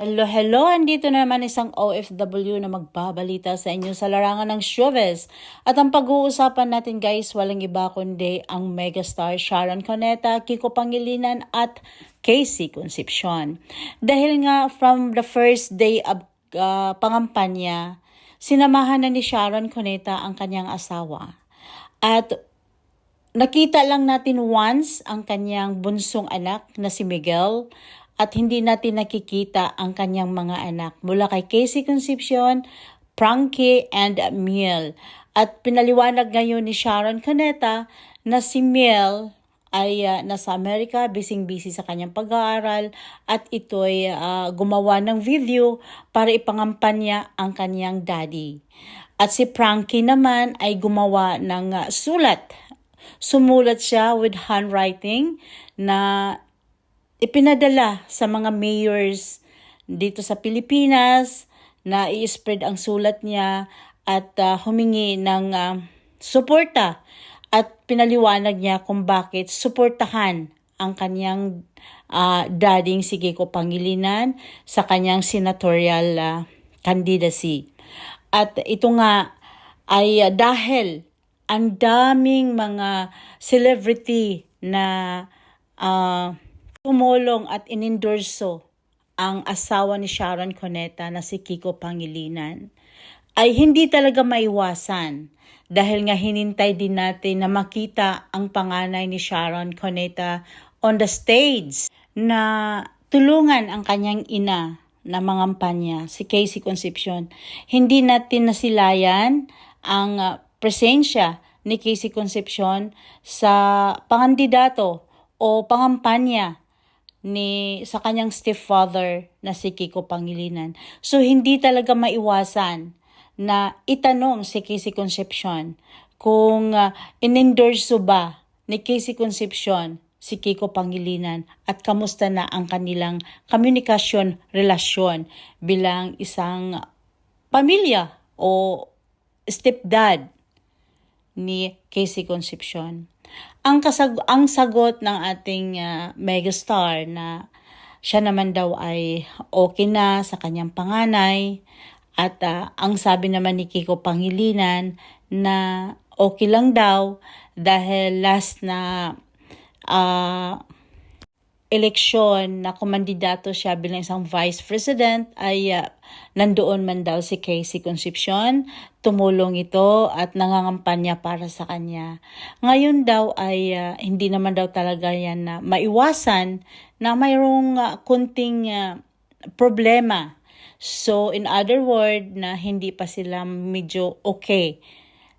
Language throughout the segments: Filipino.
Hello, hello! Andito na naman isang OFW na magbabalita sa inyo sa larangan ng showbiz. At ang pag-uusapan natin guys, walang iba kundi ang megastar Sharon Cuneta, Kiko Pangilinan at Casey Concepcion. Dahil nga from the first day of pangampanya, sinamahan na ni Sharon Cuneta ang kanyang asawa. At nakita lang natin once ang kanyang bunsong anak na si Miguel at hindi natin nakikita ang kanyang mga anak mula kay Casey Concepcion, Frankie, and Miel. At pinaliwanag ngayon ni Sharon Cuneta na si Miel ay nasa Amerika, busy sa kanyang pag-aaral at ito'y gumawa ng video para ipangampanya ang kanyang daddy. At si Frankie naman ay gumawa ng sulat. Sumulat siya with handwriting na ipinadala sa mga mayors dito sa Pilipinas na i-spread ang sulat niya at humingi ng suporta at pinaliwanag niya kung bakit suportahan ang kanyang dading si Kiko Pangilinan sa kanyang senatorial candidacy. At ito nga ay dahil ang daming mga celebrity na tumulong at inendorso ang asawa ni Sharon Cuneta na si Kiko Pangilinan, ay hindi talaga maiwasan dahil nga hinintay din natin na makita ang panganay ni Sharon Cuneta on the stage na tulungan ang kanyang ina na mangampanya, si Casey Concepcion. Hindi natin nasilayan ang presensya ni Casey Concepcion sa pangandidato o pangampanya sa kanyang stepfather na si Kiko Pangilinan. So hindi talaga maiwasan na itanong si Casey Concepcion kung inendorso ba ni Casey Concepcion si Kiko Pangilinan at kamusta na ang kanilang komunikasyon, relasyon bilang isang pamilya o stepdad ni Casey Concepcion. Ang sagot ng ating megastar na siya naman daw ay okay na sa kanyang panganay at ang sabi naman ni Kiko Pangilinan na okay lang daw dahil last na eleksyon na kumandidato siya bilang isang vice president ay nandoon man daw si Casey Concepcion, tumulong ito at nangangampanya para sa kanya. Ngayon daw ay hindi naman daw talaga yan na maiwasan na mayroong kunting problema. So in other word na hindi pa sila medyo okay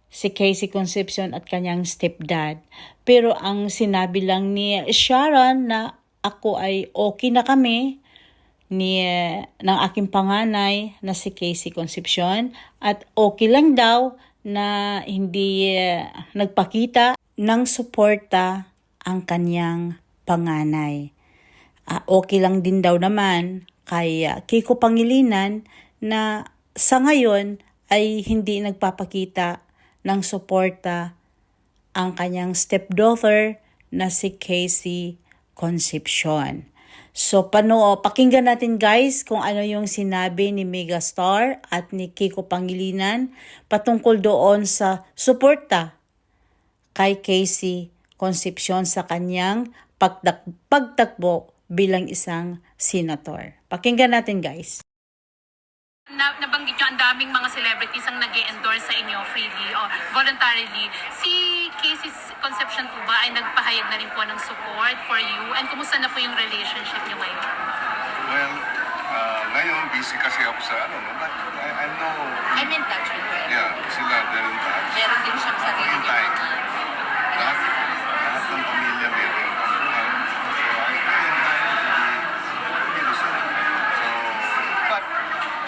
si Casey Concepcion at kanyang stepdad. Pero ang sinabi lang ni Sharon na ako ay okay na kami ng aking panganay na si Casey Concepcion at okay lang daw na hindi nagpakita ng suporta ang kanyang panganay. Okay lang din daw naman kay Kiko Pangilinan na sa ngayon ay hindi nagpapakita ng suporta ang kanyang stepdaughter na si Casey Concepcion. So pakinggan natin guys kung ano yung sinabi ni megastar at ni Kiko Pangilinan patungkol doon sa suporta kay Casey Concepcion sa kanyang pagtakbo bilang isang senator. Pakinggan natin guys. Nabanggit nyo ang daming mga celebrities ang nag-endorse sa inyo freely o voluntarily. Si Casey Concepcion po ba ay nagpahayag na rin po ng support for you? And kumusta na po yung relationship nyo ngayon? Well, ngayon busy kasi ako sa but I'm in touch with her. Yeah, sila they're in touch. Meron din siyang sarili niya Hintay. mga Lahat ng pamilya meron ang buhay. So, I hintay to be the same. So, but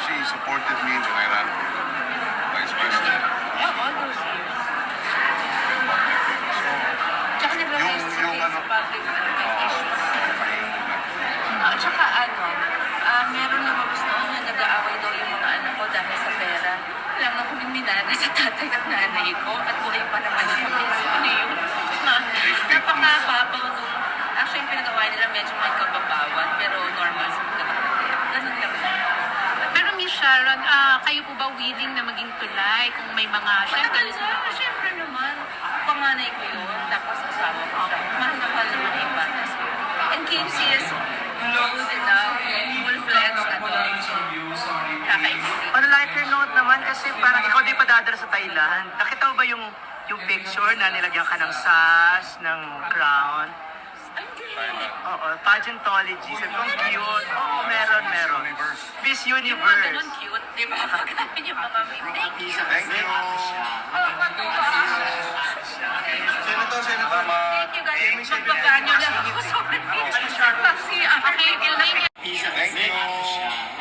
she supported me when I ran for vice president. all those years. So, Tsaka nag-rise sa yung ano, public issues. Tsaka meron lumabas noon na nag-aaway daw yung mga anak ko dahil sa pera. Alam na kung minana sa tatay at nanay ko at buhay pa naman kami. Ano yun? Napakababaw nung. Actually, yung pinagawa nila medyo may kababawan pero normal sa mga kapatid. Ganun lang. Sharon, kayo po ba willing na maging tulay kung may mga, syempre, Siyempre naman, panganay ko yun, tapos asawa ko siya. Mahal na mahal naman yung bata. And Casey is old enough, full-fledged adult. Kakaibig. On a lighter note naman, kasi parang ikaw di pa dadara sa Thailand. Nakita mo ba yung picture na nilagyan ka ng SAS, ng crown? Oo, pageantology. Sabi ko, ang cute. Oo, meron. Miss Yung mga Universe. ganun cute, di ba? Ganun yung mga thank you. Thank you. Senator. Thank you guys. Magpaganyo lang ako. Sorry. Kasi, okay, Elaine, Thank you.